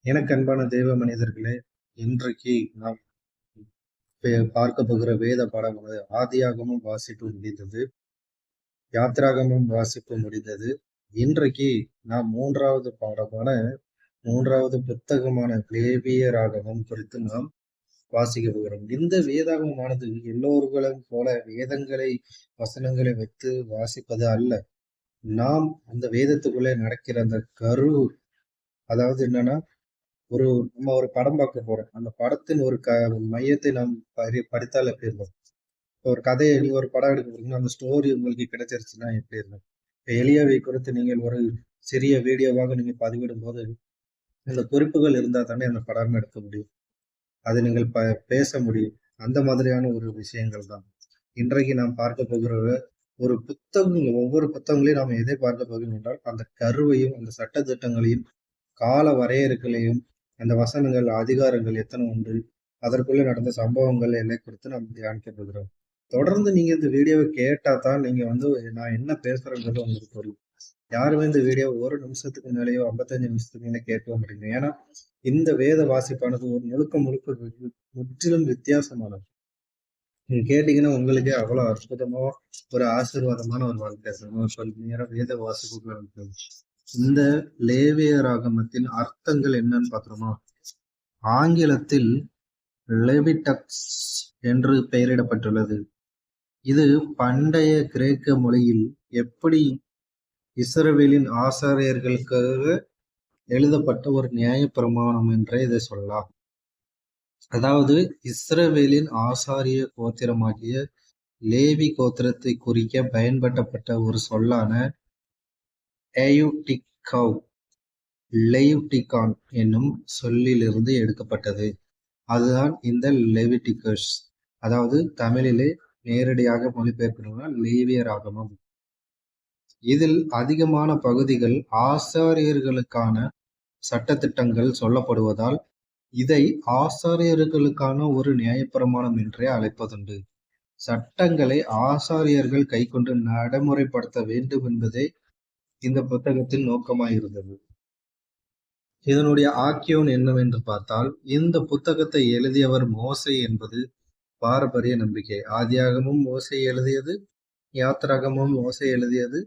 எனக்கு அன்பான தெய்வ மனிதர்களே, இன்றைக்கு நாம் பார்க்க போகிற வேத பாடமானது ஆதியாகமும் வாசிப்பு முடிந்தது, யாத்திராகமும் வாசிப்பு முடிந்தது. இன்றைக்கு நாம் மூன்றாவது பாடமான மூன்றாவது புத்தகமான லேவியராகமம் குறித்து நாம் வாசிக்க போகிறோம். இந்த வேதாகமானது எல்லோர்களும் போல வேதங்களை வசனங்களை வைத்து வாசிப்பது அல்ல. நாம் அந்த வேதத்துக்குள்ளே நடக்கிற அந்த அதாவது என்னன்னா நம்ம ஒரு படம் பார்க்க போறோம். அந்த படத்தின் ஒரு மையத்தை நாம் படித்தால் எப்படி இருக்கும்? ஒரு கதையை நீங்க ஒரு படம் எடுக்க போறீங்கன்னா அந்த ஸ்டோரி உங்களுக்கு கிடைச்சிருச்சுன்னா எப்படி இருக்கும்? எளியாவை குறித்து நீங்கள் ஒரு சிறிய வீடியோவாக நீங்க பதிவிடும் போது இந்த குறிப்புகள் இருந்தா தானே அந்த படம் எடுக்க முடியும். அதை நீங்கள் பேச முடியும். அந்த மாதிரியான ஒரு விஷயங்கள் தான் இன்றைக்கு நாம் பார்க்க போகிற ஒரு புத்தகங்கள். ஒவ்வொரு புத்தகங்களையும் நாம் எதை பார்க்க போகிறோம் என்றால் அந்த கருவையும் அந்த சட்ட திட்டங்களையும் கால வரையறுகளையும் அந்த வசனங்கள் அதிகாரங்கள் எத்தனை உண்டு, அதற்குள்ள நடந்த சம்பவங்கள் என்னை குறித்து நாம் தியானிக்க போகிறோம். தொடர்ந்து நீங்க இந்த வீடியோவை கேட்டா தான் நீங்க நான் என்ன பேசுறேன்றது உங்களுக்கு புரியும். யாருமே இந்த வீடியோ ஒரு நிமிஷத்துக்கு மேலேயோ 55 நிமிஷத்துக்கு மேலே கேட்க மாட்டேங்க. ஏன்னா இந்த வேத வாசிப்பானது ஒரு முழுக்க முழுக்க முற்றிலும் வித்தியாசமானது. நீங்க கேட்டீங்கன்னா உங்களுக்கே அவ்வளவு அற்புதமா ஒரு ஆசீர்வாதமான ஒரு வாழ்க்கை சொல்லி நேரம் வேத வாசிப்புகள். இந்த லேவிய ராகமத்தின் அர்த்தங்கள் என்னன்னு பாக்குறோமா? ஆங்கிலத்தில் லெவிடக்ஸ் என்று பெயரிடப்பட்டுள்ளது. இது பண்டைய கிரேக்க மொழியில் எப்படி இஸ்ரவேலின் ஆசாரியர்களுக்காக எழுதப்பட்ட ஒரு நியாய பிரமாணம் என்றே இதை சொல்லலாம். அதாவது இஸ்ரவேலின் ஆசாரிய கோத்திரமாகிய லேவி கோத்திரத்தை குறிக்க பயன்படுத்தப்பட்ட ஒரு சொல்லான லெயுட்டிகான் என்னும் சொல்லிலிருந்து எடுக்கப்பட்டது. அதுதான் இந்த லெவிட்டிகஸ். அதாவது தமிழிலே நேரடியாக மொழிபெயர்க்கணும்னா லேவியராகமம். இதில் அதிகமான பகுதிகள் ஆசாரியர்களுக்கான சட்டத்திட்டங்கள் சொல்லப்படுவதால் இதை ஆசாரியர்களுக்கான ஒரு நியாயப்பிரமாணம் என்றே அழைப்பதுண்டு. சட்டங்களை ஆசாரியர்கள் கைக்கொண்டு நடைமுறைப்படுத்த வேண்டும் என்பதே இந்த புத்தகத்தின் நோக்கமாயிருந்தது. இதனுடைய ஆக்கியோன் என்னவென்று பார்த்தால், இந்த புத்தகத்தை எழுதியவர் மோசே என்பது பாரம்பரிய நம்பிக்கை. ஆதியாகமும் மோசே எழுதியது, யாத்திராகமும் மோசே எழுதியது,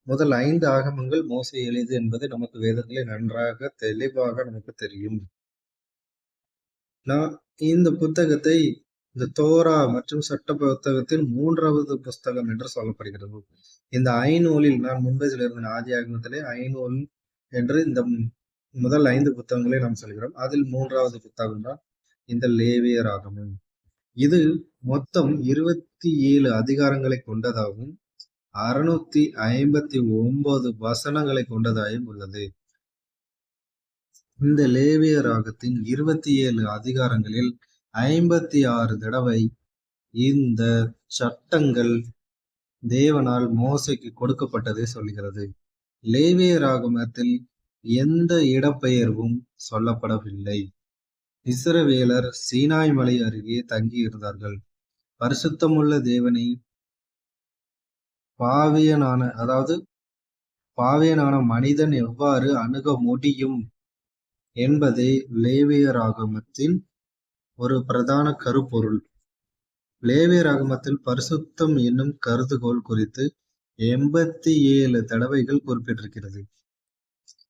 முதல் 5 ஆகமங்கள் மோசே எழுதியது என்பது நமக்கு வேதத்திலே நன்றாக தெளிவாக நமக்கு தெரியும். நான் இந்த புத்தகத்தை இந்த தோரா மற்றும் சட்ட புத்தகத்தின் 3வது புஸ்தகம் என்று சொல்லப்படுகிறது. இந்த ஐநூலில் நான் முன்பே சொல்லியிருந்தேன், ஆதியாகமத்திலே ஐநூல் என்று இந்த முதல் 5 புத்தகங்களை நாம் சொல்கிறோம். அதில் 3வது புத்தகம் தான் இந்த லேவியராகமம். இது மொத்தம் 27 அதிகாரங்களை கொண்டதாகவும் 659 வசனங்களை கொண்டதாயும் உள்ளது. இந்த லேவியராகத்தின் 27 அதிகாரங்களில் 56 தடவை இந்த சட்டங்கள் தேவனால் மோசைக்கு கொடுக்கப்பட்டதை சொல்கிறது. லேவியராகமத்தில் எந்த இடப்பெயர்வும் சொல்லப்படவில்லை. இஸ்ரவேலர் சீனாய் மலை அருகே தங்கி இருந்தார்கள். பரிசுத்தமுள்ள தேவனை பாவியனான மனிதன் எவ்வாறு அணுக முடியும் என்பதே லேவியராகமத்தின் ஒரு பிரதான கருப்பொருள். லேவியராகமத்தில் பரிசுத்தம் என்னும் கருதுகோள் குறித்து 87 தடவைகள் குறிப்பிட்டிருக்கிறது.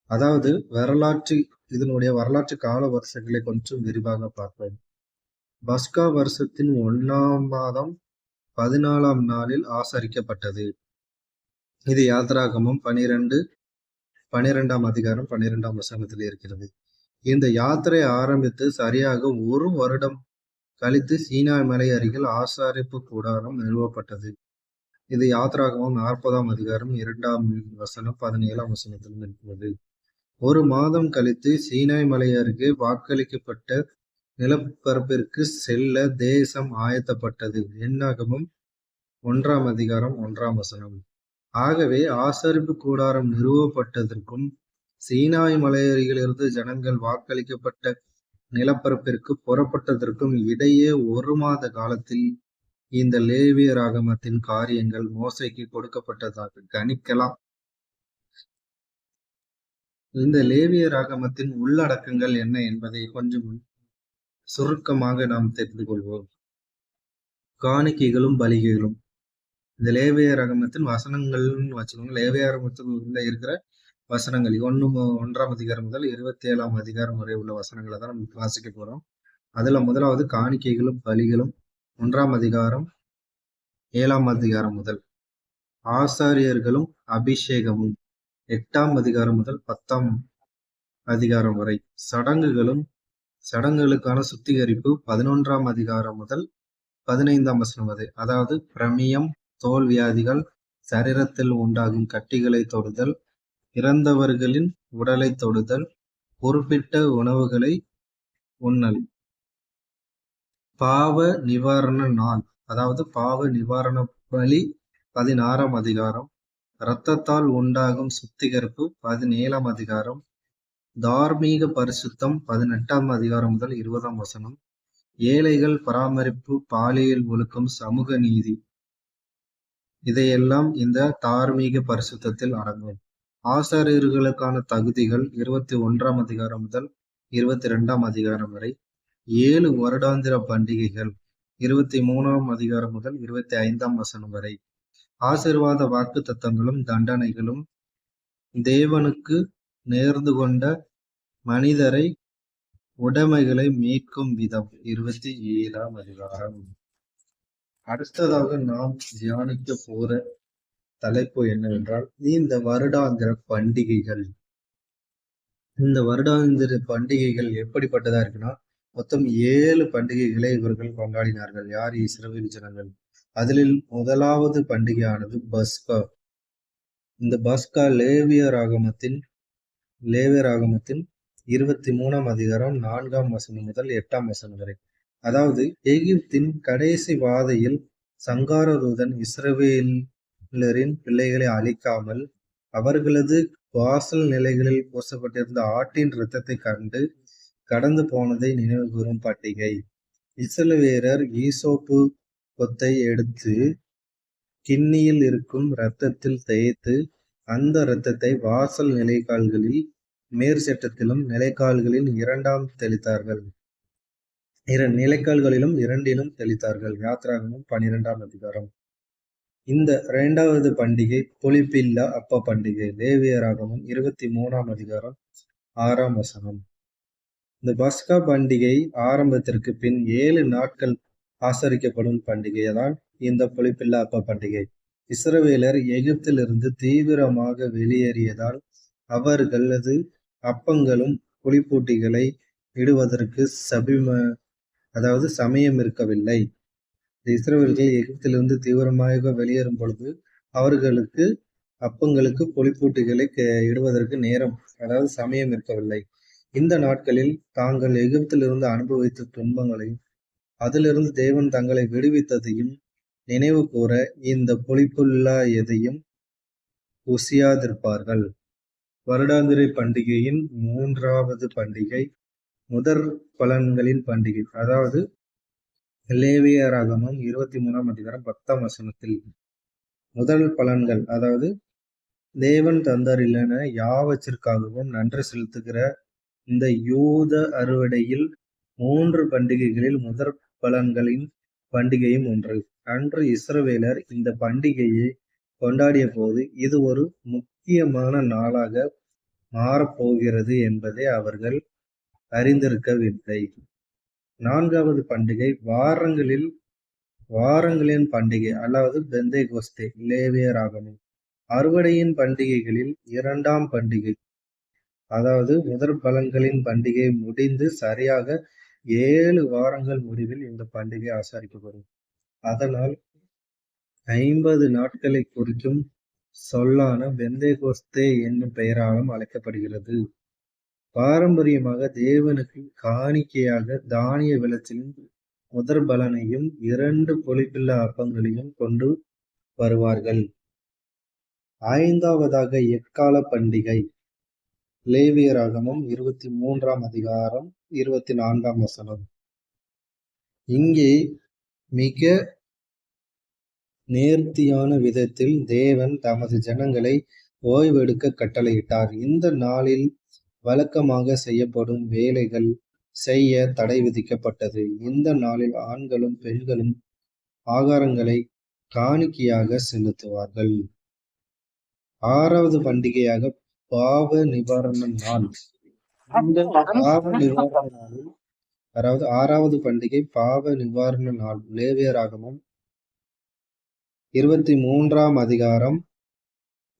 அதாவது இதனுடைய வரலாற்று கால வரிசைகளை கொஞ்சம் விரிவாக பார்ப்போம். பஸ்கா வருஷத்தின் 1ஆம் மாதம் 14ஆம் நாளில் ஆசரிக்கப்பட்டது. இது யாத்திராகமம் 12ஆம் அதிகாரம் 12ஆம் வசனத்தில் இருக்கிறது. இந்த யாத்திரை ஆரம்பித்து சரியாக 1 வருடம் கழித்து சீனாய் மலை அருகில் ஆசாரிப்பு கூடாரம் நிறுவப்பட்டது. இது யாத்திராகமம் 40ஆம் அதிகாரம் 2ஆம் வசனம் 17ஆம் வசனத்தில் இருக்கிறது. 1 மாதம் கழித்து சீனாய் மலை அருகே வாக்களிக்கப்பட்ட நிலப்பரப்பிற்கு செல்ல தேசம் ஆயத்தப்பட்டது. என்னாகமம் 1ஆம் அதிகாரம் 1ஆம் வசனம். ஆகவே ஆசரிப்பு கூடாரம் நிறுவப்பட்டதற்கும் சீனாய் மலையருகிலிருந்து ஜனங்கள் வாக்களிக்கப்பட்ட நிலப்பரப்பிற்கு புறப்பட்டதற்கும் இடையே 1 மாத காலத்தில் இந்த லேவியராகமத்தின் காரியங்கள் மோசைக்கு கொடுக்கப்பட்டதாக கணிக்கலாம். இந்த லேவிய ராகமத்தின் உள்ளடக்கங்கள் என்ன என்பதை கொஞ்சம் சுருக்கமாக நாம் தெரிந்து கொள்வோம். காணிக்கைகளும் பலிகைகளும். இந்த லேவிய ராகமத்தின் வசனங்கள்னு வச்சுக்கோங்க. லேவிய ராகமத்தில் இருக்கிற வசனங்கள் 1ஆம் அதிகாரம் முதல் 27ஆம் அதிகாரம் வரை உள்ள வசனங்களை தான் நம்ம வாசிக்க போறோம். அதுல முதலாவது காணிக்கைகளும் பலிகளும் 1ஆம் அதிகாரம் 7ஆம் அதிகாரம் முதல். ஆசாரியர்களும் அபிஷேகமும் 8ஆம் அதிகாரம் முதல் 10ஆம் அதிகாரம் வரை. சடங்குகளுக்கான சுத்திகரிப்பு 11ஆம் அதிகாரம் முதல் 15ஆம் வசனம் வரை. அதாவது பிரமியம், தோல் வியாதிகள், சரீரத்தில் உண்டாகும் கட்டிகளை தொடுதல், இறந்தவர்களின் உடலை தொடுதல், குறிப்பிட்ட உணவுகளை உண்ணல், பாவ நிவாரண நாள், அதாவது பாவ நிவாரண பலி 16ஆம் அதிகாரம், இரத்தத்தால் உண்டாகும் சுத்திகரிப்பு 17ஆம் அதிகாரம், தார்மீக பரிசுத்தம் 18ஆம் அதிகாரம் முதல் 20ஆம் வசனம், ஏழைகள் பராமரிப்பு, பாலியல் ஒழுக்கம், சமூக நீதி, இதையெல்லாம் இந்த தார்மீக பரிசுத்தத்தில் அடங்கும். ஆசாரியர்களுக்கான தகுதிகள் 21ஆம் அதிகாரம் முதல் 22ஆம் அதிகாரம் வரை. 7 வருடாந்திர பண்டிகைகள் 23ஆம் அதிகாரம் முதல் 25ஆம் வசனம் வரை. ஆசீர்வாத வாக்குத்தத்தங்களும் தண்டனைகளும், தேவனுக்கு நேர்ந்து கொண்ட மனிதரை உடைமைகளை மீட்கும் விதம் 27ஆம் அதிகாரம். அடுத்ததாக நாம் தியானிக்க போற தலைப்பு என்னவென்றால் இந்த வருடாந்திர பண்டிகைகள். இந்த வருடாந்திர பண்டிகைகள் எப்படிப்பட்டதா இருக்குன்னா, மொத்தம் 7 பண்டிகைகளை இவர்கள் கொண்டாடினார்கள். யார்? இஸ்ரவேல் ஜனங்கள். அதில் முதலாவது பண்டிகையானது பஸ்கா. இந்த பஸ்கா லேவிய ராகமத்தின் 23ஆம் அதிகாரம் 4ஆம் வசனம் முதல் 8ஆம் வசனம் வரை. அதாவது எகிப்தின் கடைசி வாதையில் சங்காரதூதன் இஸ்ரவேலரின் பிள்ளைகளை அழிக்காமல் அவர்களது வாசல் நிலைகளில் பூசப்பட்டிருந்த ஆட்டின் இரத்தத்தை கண்டு கடந்து போனதை நினைவு கூறும் பண்டிகை. இஸ்ரவேலர் ஈசோப்பு கொத்தை எடுத்து கிண்ணியில் இருக்கும் இரத்தத்தில் தேய்த்து அந்த இரத்தத்தை வாசல் நிலைக்கால்களில் மேற்சட்டத்திலும் நிலைக்கால்களில் நிலைக்கால்களிலும் இரண்டிலும் தெளித்தார்கள். யாத்திராகமம் 12ஆம் அதிகாரம். இந்த 2வது பண்டிகை புளிப்பில்லா அப்ப பண்டிகை. லேவியராகமம் 23ஆம் அதிகாரம் 6ஆம் வசனம். இந்த பஸ்கா பண்டிகை ஆரம்பத்திற்கு பின் 7 நாட்கள் ஆசரிக்கப்படும் பண்டிகை தான் இந்த புளிப்பில்லா அப்ப பண்டிகை. இஸ்ரவேலர் எகிப்திலிருந்து தீவிரமாக வெளியேறியதால் அவர்களது அப்பங்களும் புளிப்பூட்டிகளை இடுவதற்கு சமயம் இருக்கவில்லை. இஸ்ரவேலர்கள் எகிப்திலிருந்து தீவிரமாக வெளியேறும் பொழுது அவர்களுக்கு அப்பங்களுக்கு புளிப்பூட்டிகளை இடுவதற்கு சமயம் இருக்கவில்லை. இந்த நாட்களில் தாங்கள் எகிப்திலிருந்து அனுபவித்த துன்பங்களையும் அதிலிருந்து தேவன் தங்களை விடுவித்ததையும் நினைவு கூற இந்த புளிப்புள்ளா எதையும் ருசியாதிருப்பார்கள். வருடாந்திர பண்டிகையின் 3வது பண்டிகை முதற் பலன்களின் பண்டிகை. அதாவது லேவியராகமம் 23ஆம் அதிகாரம் 10ஆம் வசனத்தில் முதல் பலன்கள், அதாவது தேவன் தந்தரிலன யாவற்றிற்காகவும் நன்றி செலுத்துகிற இந்த யூத அறுவடையில் 3 பண்டிகைகளில் முதற் பலன்களின் பண்டிகையும் ஒன்று. அன்று இஸ்ரவேலர் இந்த பண்டிகையை கொண்டாடிய போது இது ஒரு முக்கியமான நாளாக மாறப்போகிறது என்பதை அவர்கள் அறிந்திருக்கவில்லை. 4வது பண்டிகை வாரங்களின் பண்டிகை, அதாவது பெந்தேகோஸ்தே. லேவியராகமம் அறுவடையின் பண்டிகைகளில் 2ஆம் பண்டிகை, அதாவது முதற் பலன்களின் பண்டிகை முடிந்து சரியாக 7 வாரங்கள் முடிவில் இந்த பண்டிகை ஆசரிக்கப்படும். அதனால் 50 நாட்களை குறிக்கும் சொல்லான பெந்தேகோஸ்தே என்னும் பெயராலும் அழைக்கப்படுகிறது. பாரம்பரியமாக தேவனுக்கு காணிக்கையாக தானிய விளைச்சலின் முதற் பலனையும் 2 புளிப்பில்லா அப்பங்களையும் கொண்டு வருவார்கள். 5வதாக எக்கால பண்டிகை. லேவியராகமம் 23ஆம் அதிகாரம் 24ஆம் வசனம். இங்கே மிக நேர்த்தியான விதத்தில் தேவன் தமது ஜனங்களை ஓய்வெடுக்க கட்டளையிட்டார். இந்த நாளில் வழக்கமாக செய்யப்படும் வேலைகள் செய்ய தடை விதிக்கப்பட்டது. இந்த நாளில் ஆண்களும் பெண்களும் ஆகாரங்களை காணிக்கையாக செலுத்துவார்கள். 6வது பண்டிகையாக பாவ நிவாரண நாள். இந்த பாவ நிவாரண நாளில், அதாவது 6வது பண்டிகை பாவ நிவாரண நாள். லேவியராகமம் 23ஆம் அதிகாரம்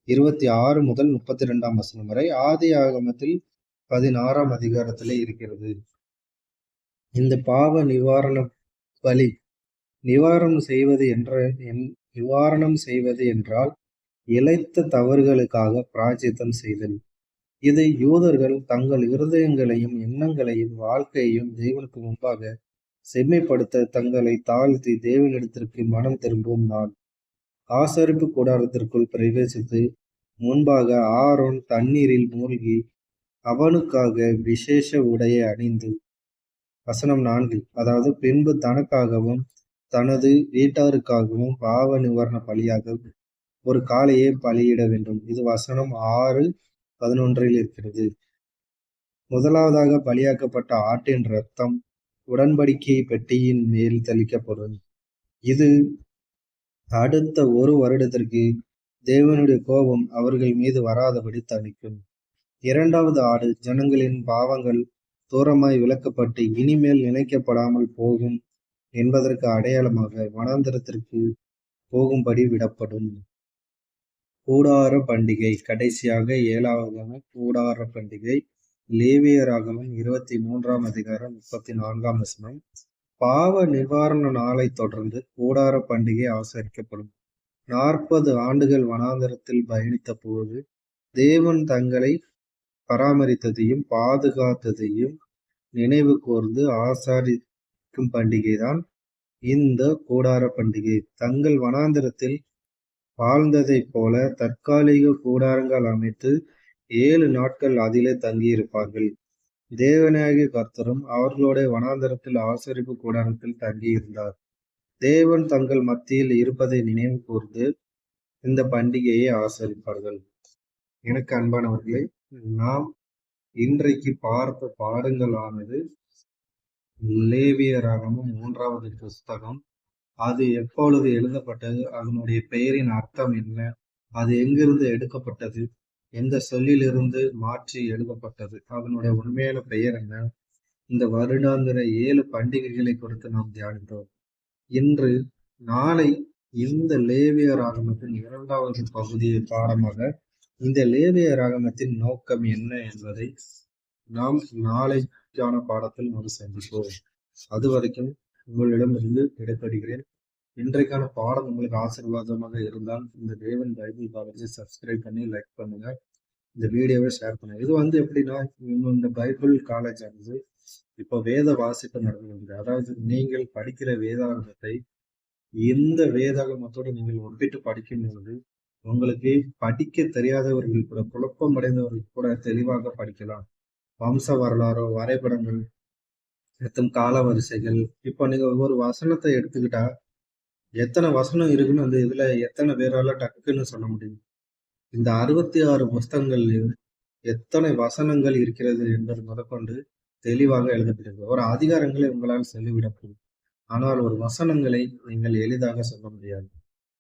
26 முதல் 32ஆம் வசனம் வரை, ஆதியாகமத்தில் 16ஆம் அதிகாரத்திலே இருக்கிறது. இந்த பாவ நிவாரண பலி நிவாரணம் செய்வது என்றால் இழைத்த தவறுகளுக்காக பிராயச்சித்தம் செய்தல். இது யூதர்கள் தங்கள் இருதயங்களையும் எண்ணங்களையும் வாழ்க்கையையும் தேவனுக்கு முன்பாக செம்மைப்படுத்த தங்களை தாழ்த்தி தேவனிடத்திற்கு மனம் திரும்பும் நாள். ஆசரிப்பு கூடாரத்திற்குள் பிரவேசித்து முன்பாக ஆரோன் தண்ணீரில் மூழ்கி அவனுக்காக விசேஷ உடையை அணிந்து, வசனம் 4, அதாவது பின்பு தனக்காகவும் தனது வீட்டாருக்காகவும் பாவ நிவாரண பலியாக ஒரு காளையை பலியிட வேண்டும். இது வசனம் 6:11 இருக்கிறது. முதலாவதாக பலியாக்கப்பட்ட ஆட்டின் இரத்தம் உடன்படிக்கை பெட்டியின் மேல் தெளிக்கப்படும். இது அடுத்த 1 வருடத்திற்கு தேவனுடைய கோபம் அவர்கள் மீது வராதபடி தணிக்கும். 2வது ஆடு ஜனங்களின் பாவங்கள் தூரமாய் விலக்கப்பட்டு இனிமேல் நினைக்கப்படாமல் போகும் என்பதற்கு அடையாளமாக வனாந்தரத்திற்கு போகும்படி விடப்படும். கூடார பண்டிகை. கடைசியாக 7வது கூடார பண்டிகை. லேவியராகமம் 23ஆம் அதிகாரம் 34ஆம் வசனம். பாவ நிவாரண நாளை தொடர்ந்து கூடார பண்டிகை ஆசரிக்கப்படும். 40 ஆண்டுகள் வனாந்தரத்தில் பயணித்த போது தேவன் தங்களை பராமரித்ததையும் பாதுகாத்ததையும் நினைவு கூர்ந்து ஆசாரிக்கும் பண்டிகைதான் இந்த கூடார பண்டிகை. தங்கள் வனாந்தரத்தில் வாழ்ந்ததைப் போல தற்காலிக கூடாரங்கள் அமைத்து 7 நாட்கள் அதிலே தங்கியிருப்பார்கள். தேவனாகிய கர்த்தரும் அவர்களுடைய வனாந்தரத்தில் ஆசரிப்பு கூடாரத்தில் தங்கியிருந்தார். தேவன் தங்கள் மத்தியில் இருப்பதை நினைவு கூர்ந்து இந்த பண்டிகையை ஆசரிப்பார்கள். எனக்கு அன்பானவர்களே, நாம் இன்றைக்கு பார்த்த பாடங்களானது லேவியராகமம் 3வது புஸ்தகம். அது எப்பொழுது எழுதப்பட்டது, அதனுடைய பெயரின் அர்த்தம் என்ன, அது எங்கிருந்து எடுக்கப்பட்டது, எந்த சொல்லிலிருந்து மாற்றி எழுதப்பட்டது, அதனுடைய உண்மையான பெயர் என்ன, இந்த வருடாந்திர 7 பண்டிகைகளை குறித்து நாம் தியானித்தோம். இன்று நாளை இந்த லேவியராகமத்தின் 2வது பகுதியை பாடமாக இந்த லேவியராகமத்தின் நோக்கம் என்ன என்பதை நாம் நாளைக்கான பாடத்தில் நாம் சந்திப்போம். அது வரைக்கும் உங்களிடமிருந்து விடைபெறுகிறேன். இன்றைக்கான பாடம் உங்களுக்கு ஆசீர்வாதமாக இருந்தால் இந்த தேவன் பைபிள் காலேஜை சப்ஸ்கிரைப் பண்ணி லைக் பண்ணுங்க, இந்த வீடியோவை ஷேர் பண்ணுங்க. இது எப்படின்னா, இந்த பைபிள் காலேஜ் ஆனது இப்போ வேத வாசிப்பு நடந்துகிறது. அதாவது நீங்கள் படிக்கிற வேதாகமத்தை இந்த வேதாகமத்தோடு நீங்கள் ஒப்பிட்டு படிக்கும் பொழுது உங்களுக்கு படிக்க தெரியாதவர்கள் கூட, குழப்பம் அடைந்தவர்கள் கூட தெளிவாக படிக்கலாம். வம்ச வரலாறோ, வரைபடங்கள் மற்றும் கால வரிசைகள். இப்போ நீங்க ஒரு வசனத்தை எடுத்துக்கிட்டா எத்தனை வசனம் இருக்குன்னு அந்த இதுல எத்தனை பேரால டக்குன்னு சொல்ல முடியும். இந்த 66 புஸ்தகங்கள்லயும் எத்தனை வசனங்கள் இருக்கிறது என்பது முதற்கொண்டு தெளிவாக எழுதப்பட்டிருக்கு. ஒரு அதிகாரங்களை உங்களால் சொல்லிவிட முடியும், ஆனால் ஒரு வசனங்களை நீங்கள் எளிதாக சொல்ல முடியாது.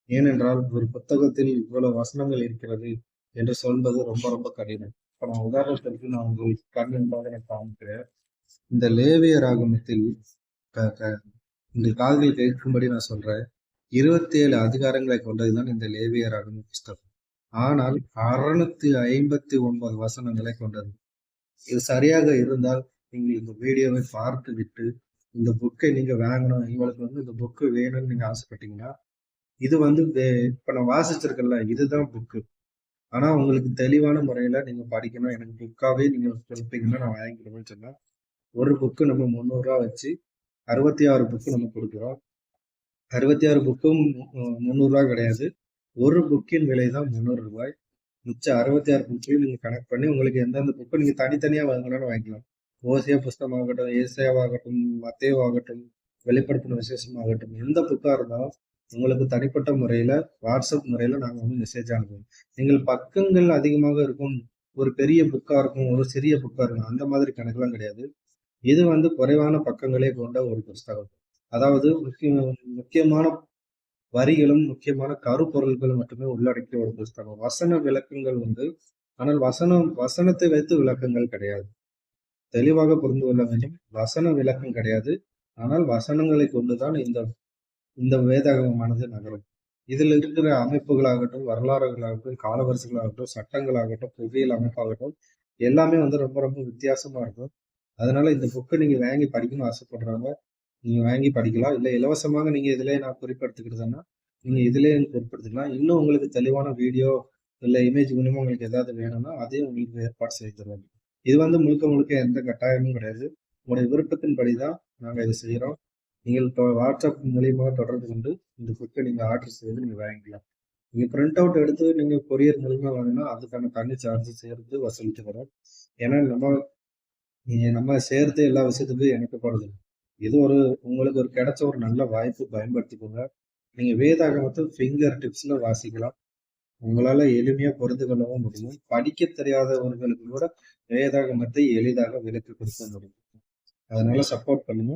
ஏனென்றால் ஒரு புத்தகத்தில் இவ்வளவு வசனங்கள் இருக்கிறது என்று சொல்வது ரொம்ப ரொம்ப கடினம். இப்ப நான் உதாரணத்திற்கு நான் உங்களுக்கு கண்ணுக்காக காமிக்கிறேன். இந்த லேவியராகமத்தில் இந்த காதுகள் கேட்கும்படி நான் சொல்றேன், 27 அதிகாரங்களை கொண்டதுதான் இந்த லேவியராகம புஸ்தகம். ஆனால் 659 வசனங்களை கொண்டது. இது சரியாக இருந்தால் நீங்கள் இந்த வீடியோவை பார்த்து விட்டு இந்த புக்கை நீங்க வாங்கணும், உங்களுக்கு இந்த புக்கு வேணும்னு நீங்க ஆசைப்பட்டீங்கன்னா, இது இப்ப நான் வாசிச்சிருக்கல, இதுதான் புக்கு. ஆனா உங்களுக்கு தெளிவான முறையில நீங்க படிக்கணும், எனக்கு புக்காவே நீங்க கொடுப்பீங்கன்னா நான் வாங்கிக்கிறேன்னு சொன்னா, ஒரு புக்கு நம்ம 300 ரூபா வச்சு 66 புக்கு நம்ம கொடுக்குறோம். 66 புக்கும் 300 ரூபாய் கிடையாது. ஒரு புக்கின் விலை தான் 300 ரூபாய். மிச்சம் 66 புக்கையும் நீங்க கனெக்ட் பண்ணி உங்களுக்கு எந்தெந்த புக்கு நீங்க தனித்தனியா வாங்கணும்னு வாங்கிக்கலாம். ஓசியா புஸ்தகமாகட்டும், ஏசாயாவாகட்டும், மத்தேயுவாகட்டும், வெளிப்படுத்தின விசேஷமாகட்டும், எந்த புக்கா இருந்தாலும் உங்களுக்கு தனிப்பட்ட முறையில வாட்ஸ்அப் முறையில நாங்க மெசேஜ் அனுப்புவோம். நீங்கள் பக்கங்கள் அதிகமாக இருக்கும் ஒரு பெரிய புக்கா இருக்கும், ஒரு சிறிய புக்கா இருக்கும். அந்த மாதிரி கணக்கெல்லாம் கிடையாது. இது வந்து குறைவான பக்கங்களே கொண்ட ஒரு புஸ்தகம். அதாவது முக்கியமான வரிகளும், முக்கியமான கருப்பொருள்களும் மட்டுமே உள்ளடக்கிய ஒரு புஸ்தகம். வசன விளக்கங்கள் உண்டு. ஆனால் வசனத்தை வைத்து விளக்கங்கள் கிடையாது. தெளிவாக புரிந்து கொள்ள வேண்டும். வசன விளக்கம் கிடையாது. ஆனால் வசனங்களை கொண்டுதான் இந்த இந்த வேதாகமமானது நகரும். இதில் இருக்கிற அமைப்புகளாகட்டும், வரலாறுகளாகட்டும், காலவரிசைகளாகட்டும், சட்டங்களாகட்டும், புவியியல் அமைப்பாகட்டும், எல்லாமே வந்து ரொம்ப ரொம்ப வித்தியாசமா இருக்கும். அதனால இந்த புக்க நீங்க வாங்கி படிக்கணும்னு ஆசைப்படுறவங்க, நீங்க வாங்கி படிக்கலாம். இல்ல இலவசமாக நீங்க இதிலேயே நான் குறிப்பெடுத்துக்கிறதுன்னா, நீங்க இதிலேயே குறிப்பெடுத்துக்கலாம். இன்னும் உங்களுக்கு தெளிவான வீடியோ, இல்ல இமேஜ் மூலியமா உங்களுக்கு ஏதாவது வேணும்னா, அதையும் உங்களுக்கு ஏற்பாடு செய்து தருவோம். இது வந்து முழுக்க முழுக்க எந்த கட்டாயமும் கிடையாது. உங்களுடைய விருப்பத்தின்படி தான் நாங்க இத செய்றோம். நீங்கள் வாட்ஸ்அப் மூலியமா தொடர்பு கொண்டு இந்த புக்க நீங்க ஆர்டர் செய்து நீங்க வாங்கிக்கலாம். நீங்க பிரிண்ட் அவுட் எடுத்து நீங்க கொரியர் மூலியமா வாங்குனா, அதுக்கான தனி சார்ஜ் சேர்த்து வசூலிக்கப்படும். ஏன்னா நம்ம சேர்த்து எல்லா விஷயத்துக்கும் இணைக்கப்படுது. இது உங்களுக்கு கிடைச்ச ஒரு நல்ல வாய்ப்பு, பயன்படுத்திக்கோங்க. நீங்க வேதாகமத்தை ஃபிங்கர் டிப்ஸ்ல வாசிக்கலாம். உங்களால எளிமையா புரிந்து கொள்ளவும் முடியும். படிக்க தெரியாதவர்களுக்கு கூட வேதாகமத்தை எளிதாக விளக்கிக் கொடுக்க முடியும். அதனால சப்போர்ட் பண்ணுங்க.